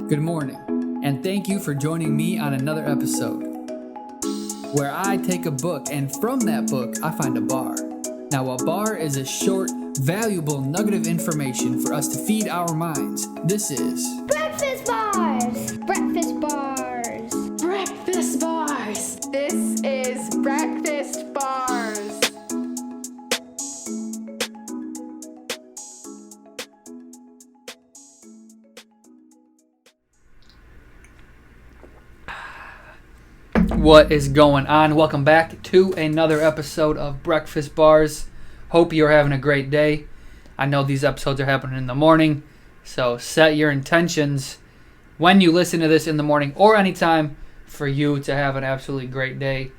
Good morning, and thank you for joining me on another episode where I take a book and from that book I find a bar. Now, a bar is a short, valuable nugget of information for us to feed our minds. This is Breakfast Bars! Breakfast Bars! Breakfast Bars! This is Breakfast Bars! What is going on? Welcome back to another episode of Breakfast Bars. Hope you're having a great day. I know these episodes are happening in the morning, so set your intentions when you listen to this in the morning or anytime for you to have an absolutely great day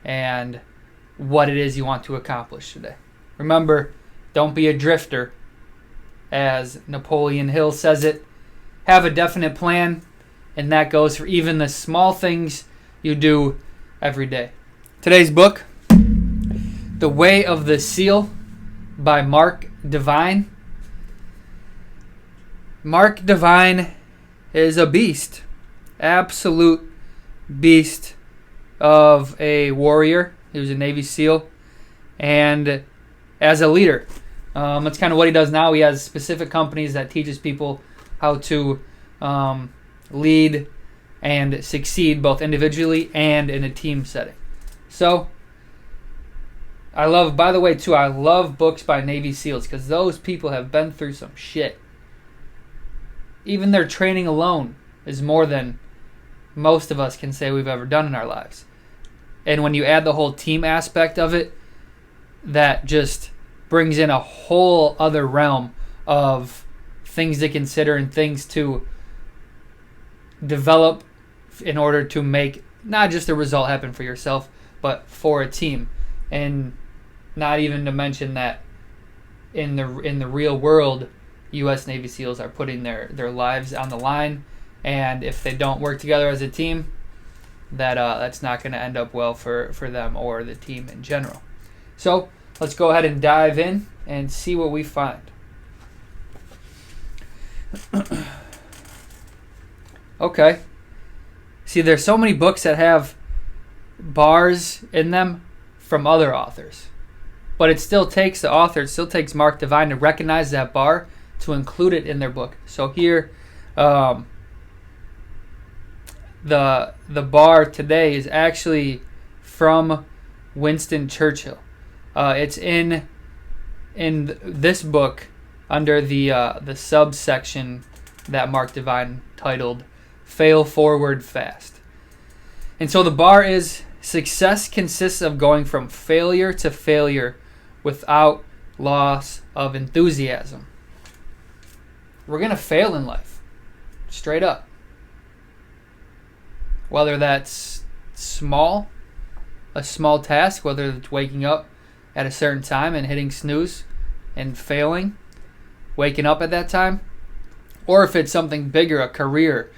and what it is you want to accomplish today. Remember, don't be a drifter. As Napoleon Hill says it, have a definite plan, and that goes for even the small things you do every day. Today's book, The Way of the Seal by Mark Divine. Mark Divine is a beast, absolute beast of a warrior. He was a Navy SEAL, and as a leader, that's kind of what he does now. He has specific companies that teaches people how to lead and succeed both individually and in a team setting. So, I love books by Navy SEALs because those people have been through some shit. Even their training alone is more than most of us can say we've ever done in our lives. And when you add the whole team aspect of it, that just brings in a whole other realm of things to consider and things to develop in order to make not just the result happen for yourself, but for a team. And not even to mention that in the real world, U.S. Navy SEALs are putting their lives on the line, and if they don't work together as a team, that's not going to end up well for them or the team in general. So let's go ahead and dive in and see what we find. Okay. See, there's so many books that have bars in them from other authors. But it still takes Mark Divine to recognize that bar to include it in their book. So here, the bar today is actually from Winston Churchill. It's in this book under the subsection that Mark Divine titled Fail Forward Fast. And so the bar is: success consists of going from failure to failure without loss of enthusiasm. We're going to fail in life. Straight up. Whether that's a small task, whether it's waking up at a certain time and hitting snooze and failing, waking up at that time, or if it's something bigger, a career,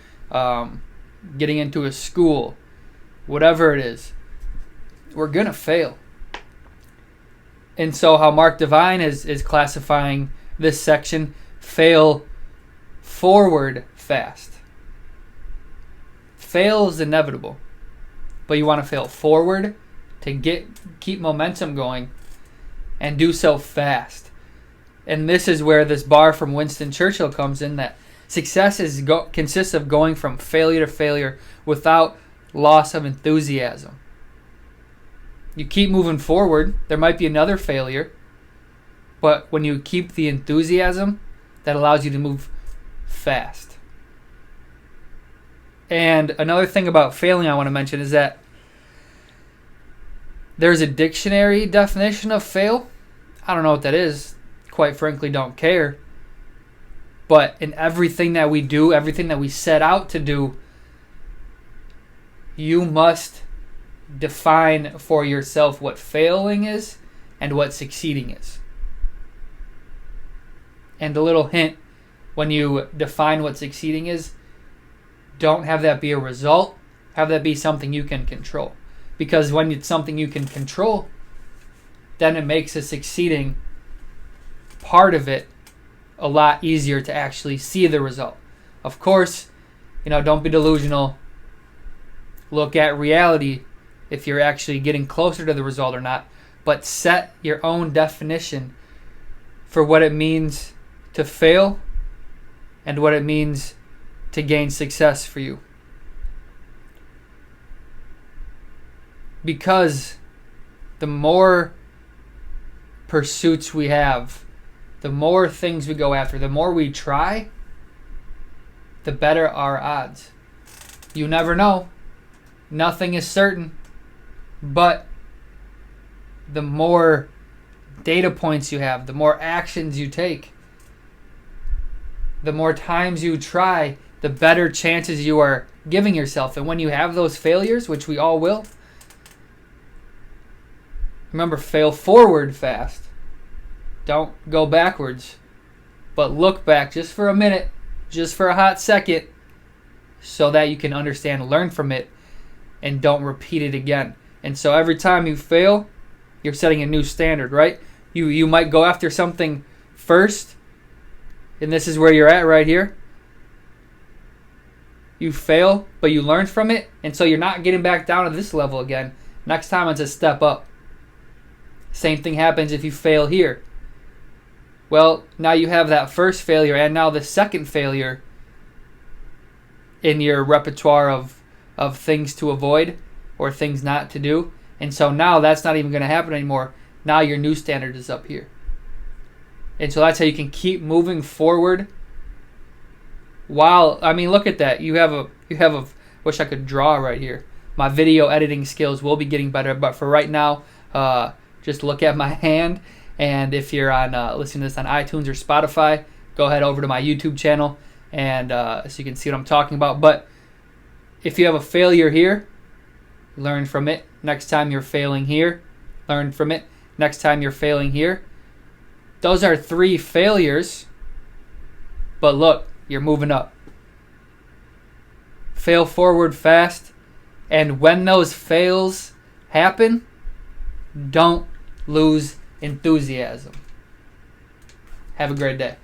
getting into a school, whatever it is, we're going to fail. And so how Mark Divine is classifying this section, fail forward fast. Fail is inevitable, but you want to fail forward to keep momentum going and do so fast. And this is where this bar from Winston Churchill comes in, that success consists of going from failure to failure without loss of enthusiasm. You keep moving forward. There might be another failure, but when you keep the enthusiasm, that allows you to move fast. And another thing about failing I want to mention is that there's a dictionary definition of fail. I don't know what that is. Quite frankly, don't care. But in everything that we do, everything that we set out to do, you must define for yourself what failing is and what succeeding is. And a little hint, when you define what succeeding is, don't have that be a result. Have that be something you can control. Because when it's something you can control, then it makes a succeeding part of it a lot easier to actually see the result. Of course, Don't be delusional. Look at reality if you're actually getting closer to the result or not. But set your own definition for what it means to fail and what it means to gain success for you. Because the more pursuits we have, the more things we go after, the more we try, the better our odds. You never know. Nothing is certain. But the more data points you have, the more actions you take, the more times you try, the better chances you are giving yourself. And when you have those failures, which we all will, remember, fail forward fast. Don't go backwards. But look back just for a minute, just for a hot second, so that you can understand, learn from it, and don't repeat it again. And so every time you fail, you're setting a new standard, right? You might go after something first, and this is where you're at right here. You fail, but you learn from it, and so you're not getting back down to this level again. Next time it's a step up. Same thing happens if you fail here. Well, now you have that first failure and now the second failure in your repertoire of things to avoid or things not to do. And so now that's not even going to happen anymore. Now your new standard is up here. And so that's how you can keep moving forward while, look at that. You have a, wish I could draw right here. My video editing skills will be getting better, but for right now, just look at my hand. And if you're on listening to this on iTunes or Spotify, go ahead over to my YouTube channel and so you can see what I'm talking about. But if you have a failure here, learn from it. Next time you're failing here, learn from it. Next time you're failing here. Those are 3 failures. But look, you're moving up. Fail forward fast. And when those fails happen, don't lose enthusiasm. Have a great day.